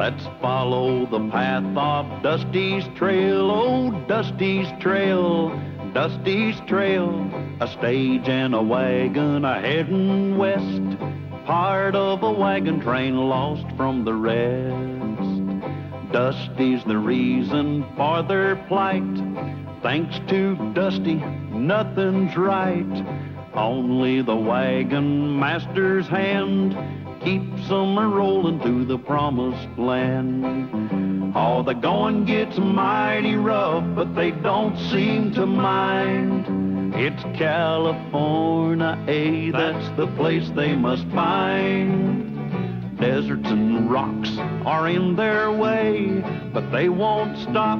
Let's follow the path of Dusty's trail, oh, Dusty's trail, Dusty's trail. A stage and a wagon a-heading west, part of a wagon train lost from the rest. Dusty's the reason for their plight. Thanks to Dusty, nothing's right. Only the wagon master's hand keeps them a-rolling to the promised land. Oh, the going gets mighty rough, but they don't seem to mind. It's California, that's the place they must find. Deserts and rocks are in their way, but they won't stop,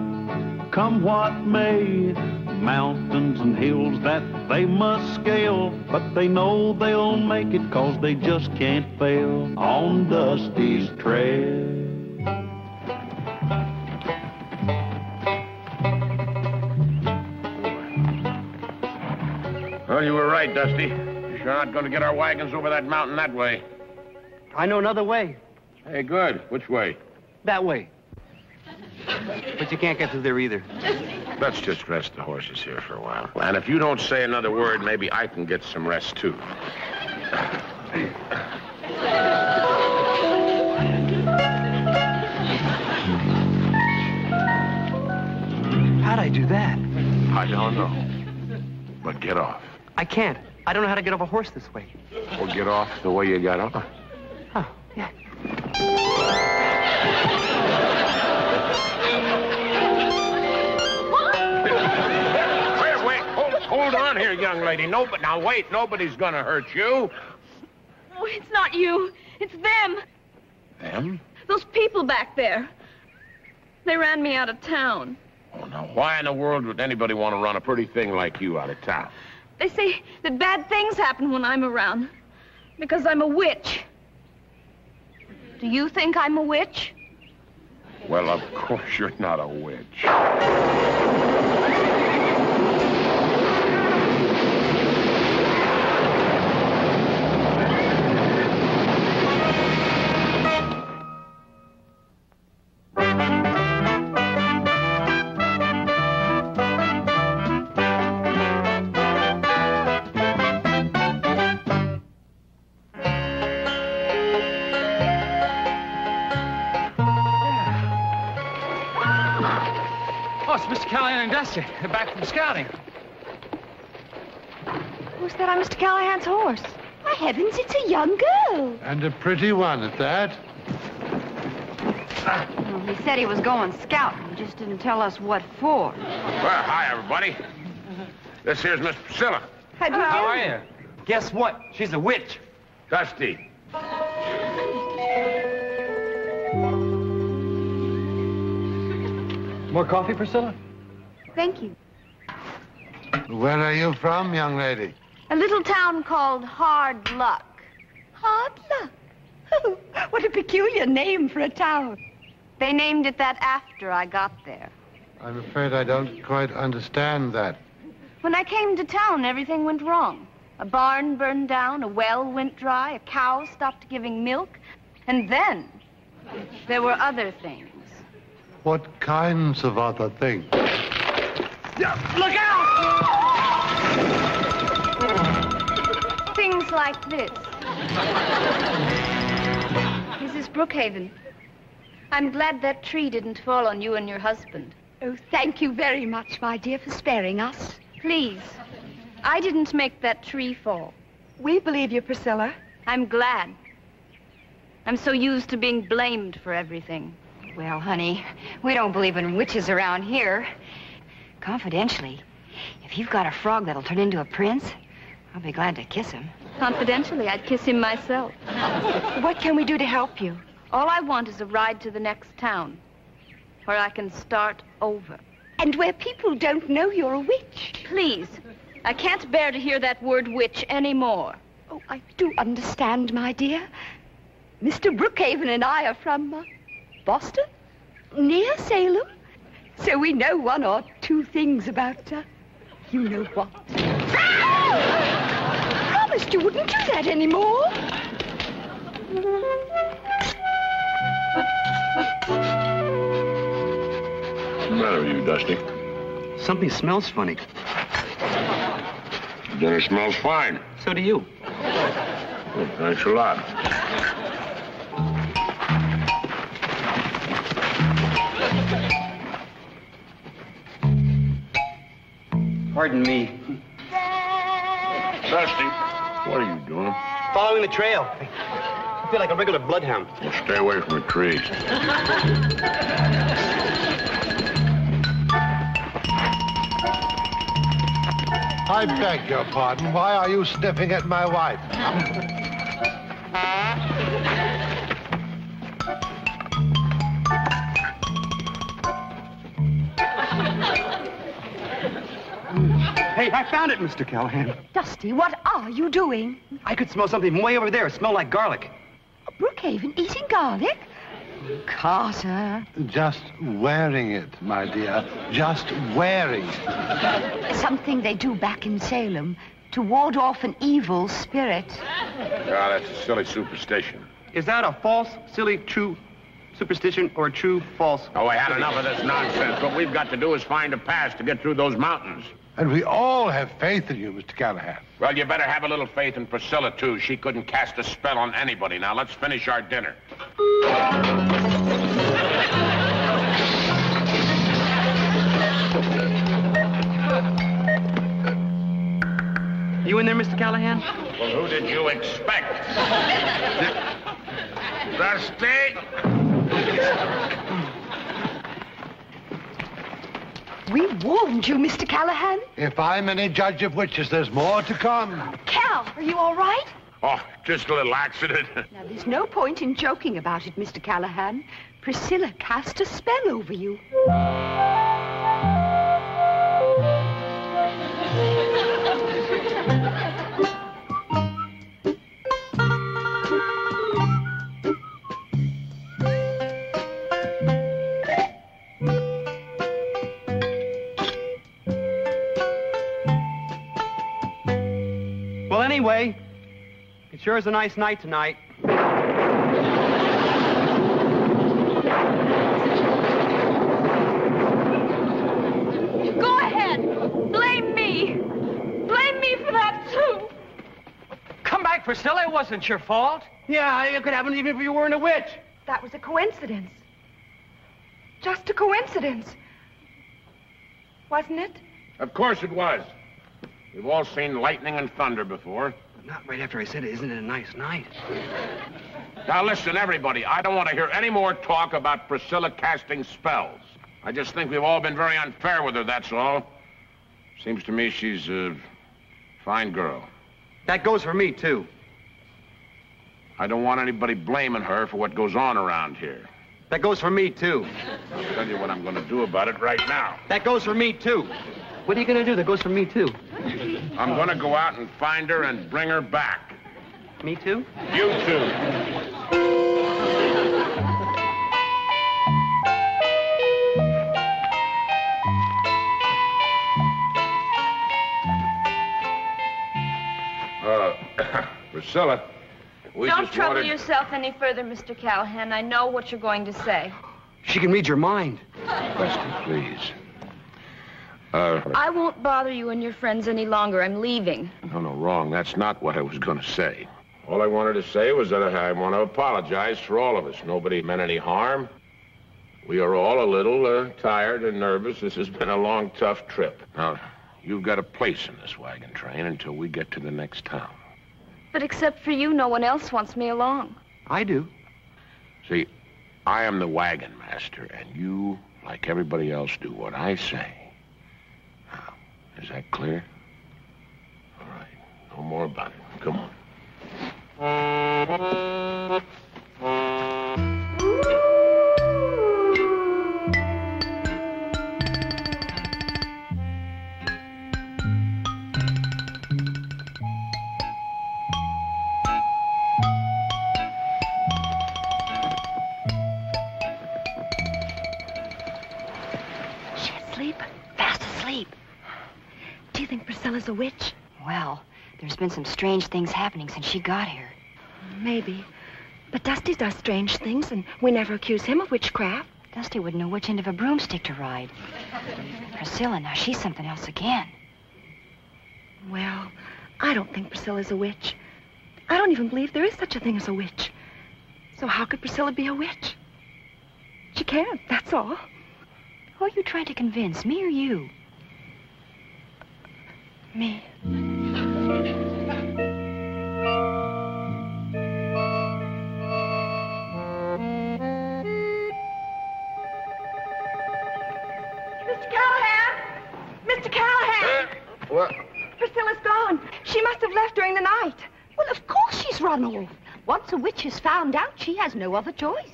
come what may. Mountains and hills that they must scale, but they know they'll make it 'cause they just can't fail on Dusty's trail. Well, you were right, Dusty. You're sure not going to get our wagons over that mountain that way. I know another way. Hey, good. Which way? That way. But you can't get through there either. Let's just rest the horses here for a while. And if you don't say another word, maybe I can get some rest, too. How'd I do that? I don't know. But get off. I can't. I don't know how to get off a horse this way. Well, get off the way you got on. Oh, yeah. Hold on here, young lady. Now, wait. Nobody's gonna hurt you. Oh, it's not you. It's them. Them? Those people back there. They ran me out of town. Oh, now, why in the world would anybody want to run a pretty thing like you out of town? They say that bad things happen when I'm around. Because I'm a witch. Do you think I'm a witch? Well, of course you're not a witch. Mr. Callahan and Dusty. They're back from scouting. Who's that on Mr. Callahan's horse? My heavens, it's a young girl. And a pretty one at that. Well, he said he was going scouting. He just didn't tell us what for. Well, hi, everybody. This here's Miss Priscilla. How are you? Guess what? She's a witch. Dusty. More coffee, Priscilla? Thank you. Where are you from, young lady? A little town called Hard Luck. Hard Luck? Oh, what a peculiar name for a town. They named it that after I got there. I'm afraid I don't quite understand that. When I came to town, everything went wrong. A barn burned down, a well went dry, a cow stopped giving milk, and then there were other things. What kinds of other things? Look out! Things like this. Mrs. Brookhaven, I'm glad that tree didn't fall on you and your husband. Oh, thank you very much, my dear, for sparing us. Please, I didn't make that tree fall. We believe you, Priscilla. I'm glad. I'm so used to being blamed for everything. Well, honey, we don't believe in witches around here. Confidentially, if you've got a frog that'll turn into a prince, I'll be glad to kiss him. Confidentially, I'd kiss him myself. What can we do to help you? All I want is a ride to the next town, where I can start over. And where people don't know you're a witch. Please, I can't bear to hear that word witch anymore. Oh, I do understand, my dear. Mr. Brookhaven and I are from Boston, near Salem. So we know one or two things about, you know what. Promised you wouldn't do that anymore. the matter with you, Dusty? Something smells funny. Dinner smells fine. So do you. Well, thanks a lot. Pardon me. Dusty, what are you doing? Following the trail. I feel like a regular bloodhound. Well, stay away from the trees. I beg your pardon. Why are you sniffing at my wife? Hey, I found it, Mr. Callahan. Dusty, what are you doing? I could smell something way over there. It smelled like garlic. Brookhaven eating garlic? Carter. Just wearing it, my dear. Just wearing it. Something they do back in Salem to ward off an evil spirit. Yeah, that's a silly superstition. Is that a false, silly, true superstition or a true, false? Oh, I had enough of this nonsense. What we've got to do is find a pass to get through those mountains. And we all have faith in you, Mr. Callahan. Well, you better have a little faith in Priscilla, too. She couldn't cast a spell on anybody. Now, let's finish our dinner. You in there, Mr. Callahan? Well, who did you expect? Dusty? We warned you, Mr. Callahan. If I'm any judge of witches, there's more to come. Cal, are you all right? Oh, just a little accident. Now, there's no point in joking about it, Mr. Callahan. Priscilla cast a spell over you. Well, anyway, it sure is a nice night tonight. Go ahead. Blame me. Blame me for that, too. Come back, Priscilla. It wasn't your fault. Yeah, it could happen even if you weren't a witch. That was a coincidence. Just a coincidence. Wasn't it? Of course it was. We've all seen lightning and thunder before. Not right after I said, isn't it a nice night? Now listen, everybody. I don't want to hear any more talk about Priscilla casting spells. I just think we've all been very unfair with her, that's all. Seems to me she's a fine girl. That goes for me, too. I don't want anybody blaming her for what goes on around here. That goes for me, too. I'll tell you what I'm going to do about it right now. That goes for me, too. What are you going to do? That goes for me, too. I'm going to go out and find her and bring her back. Me, too? You too. Priscilla, we Don't just trouble wanted... yourself any further, Mr. Callahan. I know what you're going to say. She can read your mind. Dusty, please. I won't bother you and your friends any longer. I'm leaving. No, wrong. That's not what I was going to say. All I wanted to say was that I want to apologize for all of us. Nobody meant any harm. We are all a little tired and nervous. This has been a long, tough trip. Now, you've got a place in this wagon train until we get to the next town. But except for you, no one else wants me along. I do. See, I am the wagon master, and you, like everybody else, do what I say. Now, is that clear? All right. No more about it. Come on. Fast asleep. Do you think Priscilla's a witch? Well, there's been some strange things happening since she got here. Maybe. But Dusty does strange things, and we never accuse him of witchcraft. Dusty wouldn't know which end of a broomstick to ride. Priscilla, now she's something else again. Well, I don't think Priscilla's a witch. I don't even believe there is such a thing as a witch. So how could Priscilla be a witch? She can't, that's all. Who are you trying to convince, me or you? Me. Mr. Callahan! Mr. Callahan! What? Priscilla's gone. She must have left during the night. Well, of course she's run off. Once a witch is found out, she has no other choice.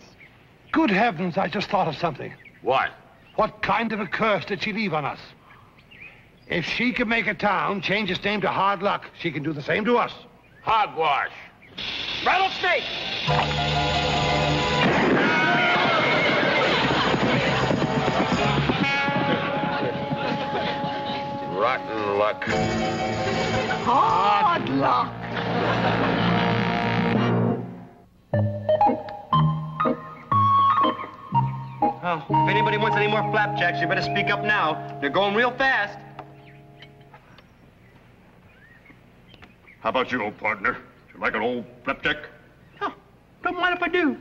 Good heavens, I just thought of something. What? What kind of a curse did she leave on us? If she can make a town change its name to Hard Luck, she can do the same to us. Hogwash. Rattlesnake! Rotten luck. Hard luck. Oh, if anybody wants any more flapjacks, you better speak up now. They're going real fast. How about you, old partner? You like an old flapjack? Oh, don't mind if I do.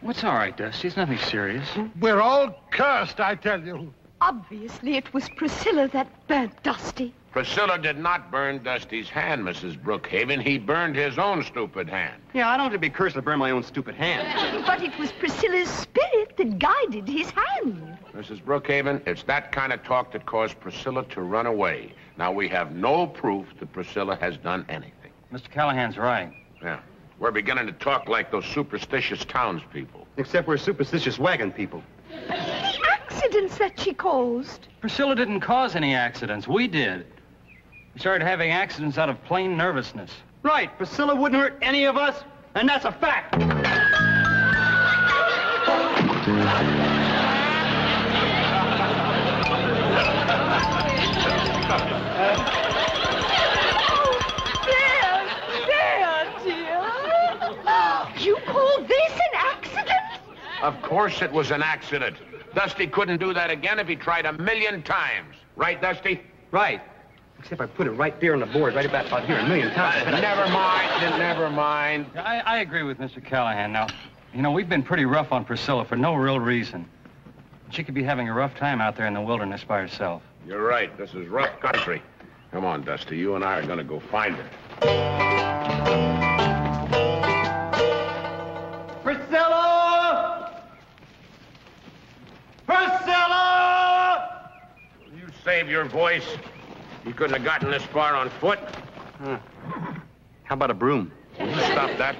What's all right, Dusty? It's nothing serious. We're all cursed, I tell you. Obviously, it was Priscilla that burnt Dusty. Priscilla did not burn Dusty's hand, Mrs. Brookhaven. He burned his own stupid hand. Yeah, I don't have to be cursed to burn my own stupid hand. But it was Priscilla's spirit that guided his hand. Mrs. Brookhaven, it's that kind of talk that caused Priscilla to run away. Now, we have no proof that Priscilla has done anything. Mr. Callahan's right. Yeah. We're beginning to talk like those superstitious townspeople. Except we're superstitious wagon people. The accidents that she caused. Priscilla didn't cause any accidents. We did. We started having accidents out of plain nervousness. Right, Priscilla wouldn't hurt any of us, and that's a fact. You call this an accident? Of course it was an accident. Dusty couldn't do that again if he tried 1,000,000 times. Right, Dusty? Right. Except I put it right there on the board, right about here, 1,000,000 times. Never mind, never mind. I agree with Mr. Callahan. Now, you know, we've been pretty rough on Priscilla for no real reason. She could be having a rough time out there in the wilderness by herself. You're right. This is rough country. Come on, Dusty. You and I are going to go find her. Priscilla! Priscilla! Will you save your voice? You couldn't have gotten this far on foot. How about a broom? Will you stop that?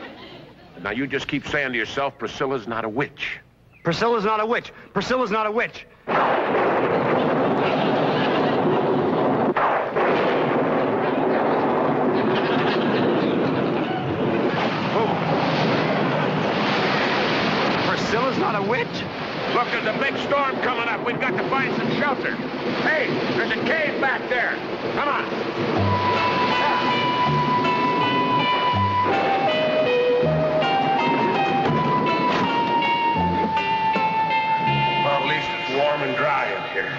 Now, you just keep saying to yourself, Priscilla's not a witch. Priscilla's not a witch. Priscilla's not a witch. Priscilla's not a witch? Look, there's a big storm coming up. We've got to find some shelter. Hey, there's a cave back there. Come on. Well, at least it's warm and dry up here.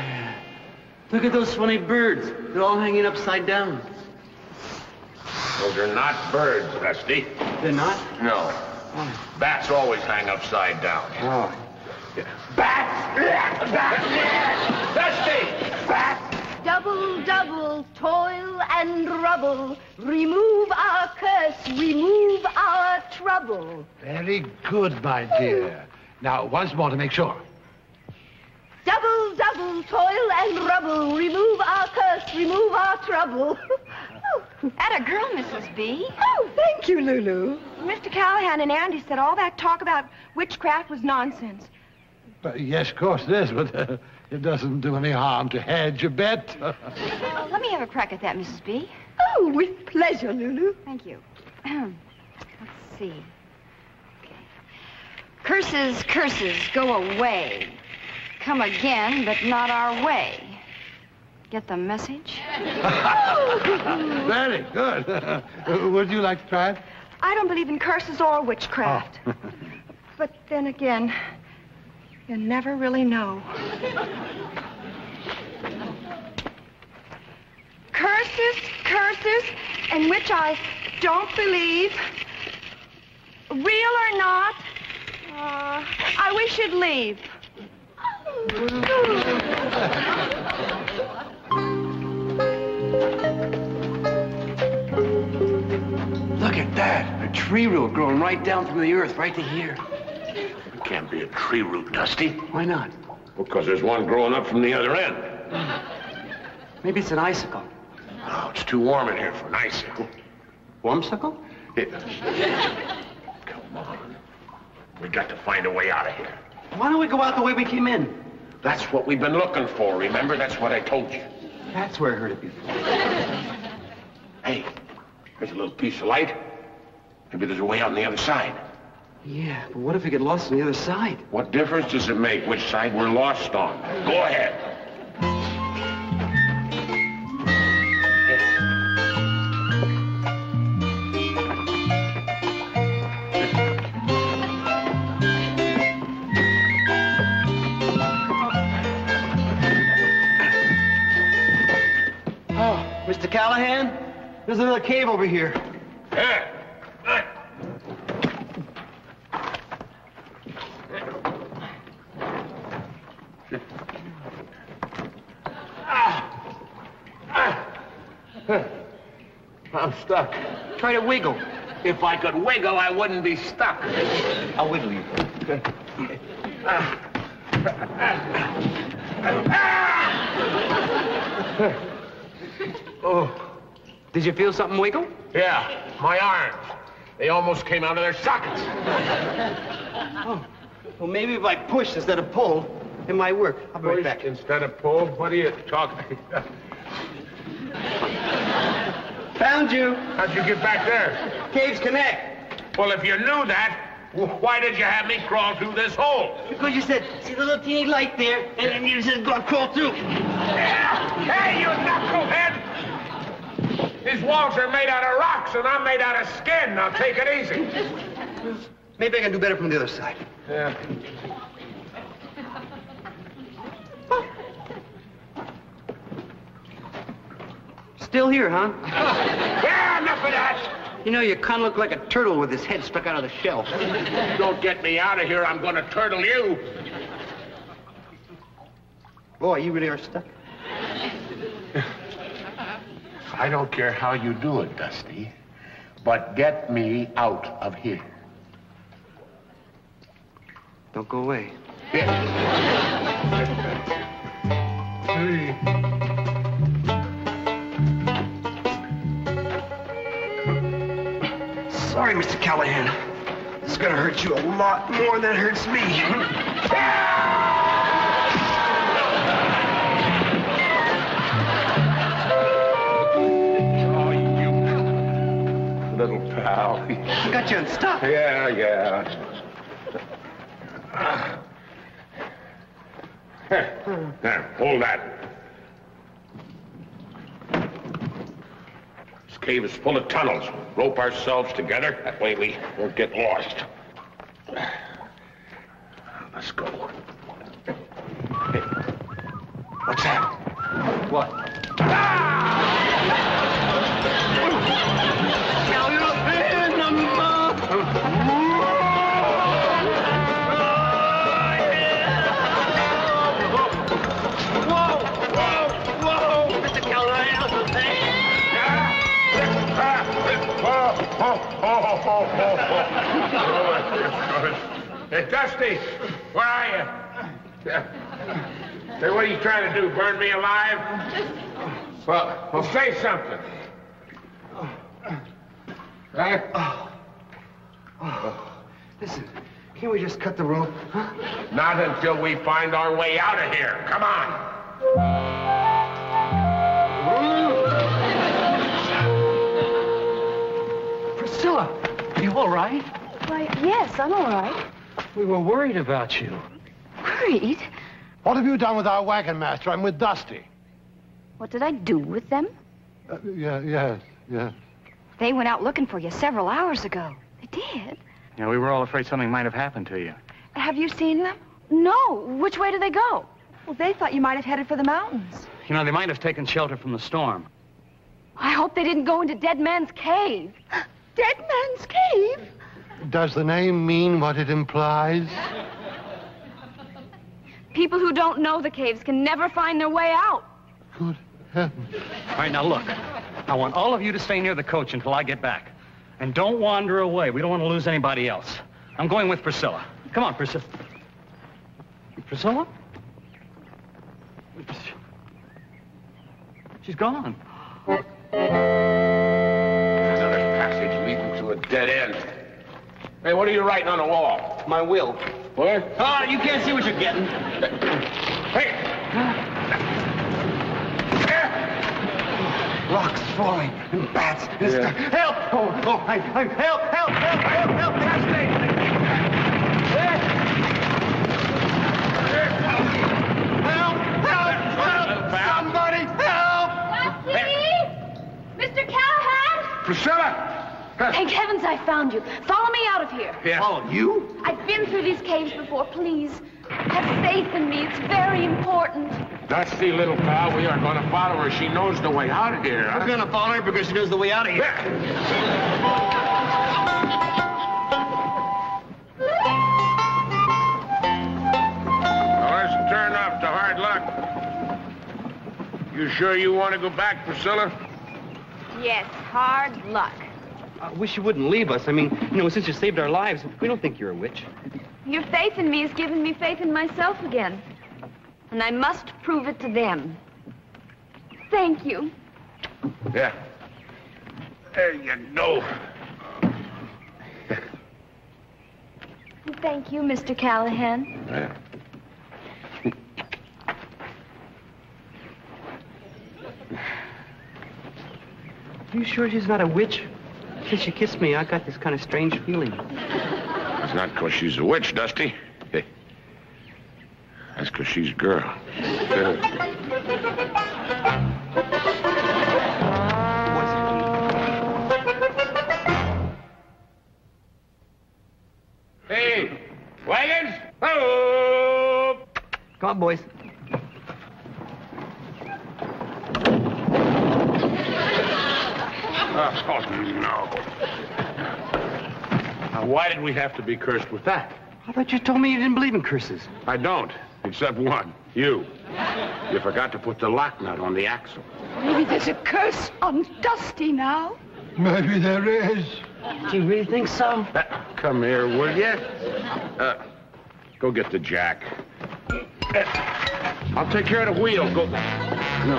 Look at those funny birds. They're all hanging upside down. Those are not birds, Dusty. They're not? No. Bats always hang upside down. Oh. Bats! Bats! Dusty! Bats! Double, double, toil and rubble. Remove our curse, remove our trouble. Very good, my dear. Now, once more to make sure. Double, double, toil and rubble. Remove our curse, remove our trouble. Atta girl, Mrs. B. Oh, thank you, Lulu. Mr. Callahan and Andy said all that talk about witchcraft was nonsense. But yes, of course it is, but it doesn't do any harm to hedge a bet. Let me have a crack at that, Mrs. B. Oh, with pleasure, Lulu. Thank you. Let's see. Okay. Curses, curses, go away. Come again, but not our way. Get the message? Very good. Would you like to try it? I don't believe in curses or witchcraft. Oh. But then again, you never really know. Curses, curses, in which I don't believe, real or not, I wish you'd leave. Look at that. A tree root growing right down through the earth, right to here. It can't be a tree root, Dusty. Why not? Because there's one growing up from the other end. Maybe it's an icicle. Oh, it's too warm in here for an icicle. Wormsicle? Come on. We got to find a way out of here. Why don't we go out the way we came in? That's what we've been looking for, remember? That's what I told you. That's where I heard it before. Hey, there's a little piece of light. Maybe there's a way out on the other side. Yeah, but what if we get lost on the other side? What difference does it make which side we're lost on? Go ahead. Mr. Callahan, there's another cave over here. Yeah. I'm stuck. Try to wiggle. If I could wiggle, I wouldn't be stuck. I'll wiggle you. Oh. Did you feel something wiggle? Yeah, my arms. They almost came out of their sockets. Oh. Well, maybe if I push instead of pull, it might work. I'll be right back. Instead of pull? What are you talking? Found you. How'd you get back there? Caves connect. Well, if you knew that, why did you have me crawl through this hole? Because you said, see the little teeny light there, and then you said, go crawl through. Yeah. Hey, you knucklehead! These walls are made out of rocks, and I'm made out of skin. Now, take it easy. Maybe I can do better from the other side. Yeah. Still here, huh? Yeah, enough of that. You know, you kind of look like a turtle with his head stuck out of the shell. Don't get me out of here. I'm going to turtle you. Boy, you really are stuck. I don't care how you do it, Dusty, but get me out of here. Don't go away. Sorry, Mr. Callahan. It's gonna hurt you a lot more than it hurts me. Oh, you little pal. I got you unstuck. Yeah. There, hold that. This cave is full of tunnels. Rope ourselves together. That way we won't get lost. Let's go. Hey, what's that? What? Hey, Dusty, where are you? Hey, what are you trying to do, burn me alive? Well, say something. Right? Listen, can't we just cut the rope? Huh? Not until we find our way out of here. Come on. Priscilla, are you all right? Why, yes, I'm all right. We were worried about you. Worried? What have you done with our wagon master? I'm with Dusty. What did I do with them? Yes. They went out looking for you several hours ago. They did? Yeah, we were all afraid something might have happened to you. Have you seen them? No. Which way did they go? Well, they thought you might have headed for the mountains. You know, they might have taken shelter from the storm. I hope they didn't go into Dead Man's Cave. Dead Man's Cave? Does the name mean what it implies? People who don't know the caves can never find their way out. Good heavens. All right, now look. I want all of you to stay near the coach until I get back. And don't wander away. We don't want to lose anybody else. I'm going with Priscilla. Come on, Priscilla. Priscilla? She's gone. Another passage leading to a dead end. Hey, what are you writing on the wall? My will. What? Oh, you can't see what you're getting. Hey! Rocks falling and bats and stuff. Help! Help! Help! Somebody help! Mr. Callahan! Priscilla! Thank heavens I found you. Follow me out of here. Yeah. Follow you? I've been through these caves before. Please, have faith in me. It's very important. Dusty little pal, we are going to follow her. She knows the way out of here. We're gonna follow her because she knows the way out of here. Well, let's turn off to hard luck. You sure you want to go back, Priscilla? Yes, hard luck. I wish you wouldn't leave us. I mean, since you saved our lives, we don't think you're a witch. Your faith in me has given me faith in myself again. And I must prove it to them. Thank you. Yeah. There you go. Thank you, Mr. Callahan. Yeah. Are you sure she's not a witch? Since she kissed me, I got this kind of strange feeling. It's not because she's a witch, Dusty. Hey. That's because she's a girl. Hey, wagons! Oh! Come on, boys. Oh, no. Now, why did we have to be cursed with that? I thought you told me you didn't believe in curses. I don't, except one. You. You forgot to put the lock nut on the axle. Maybe there's a curse on Dusty now. Maybe there is. Do you really think so? Come here, will you? Go get the jack. I'll take care of the wheel. Go. No.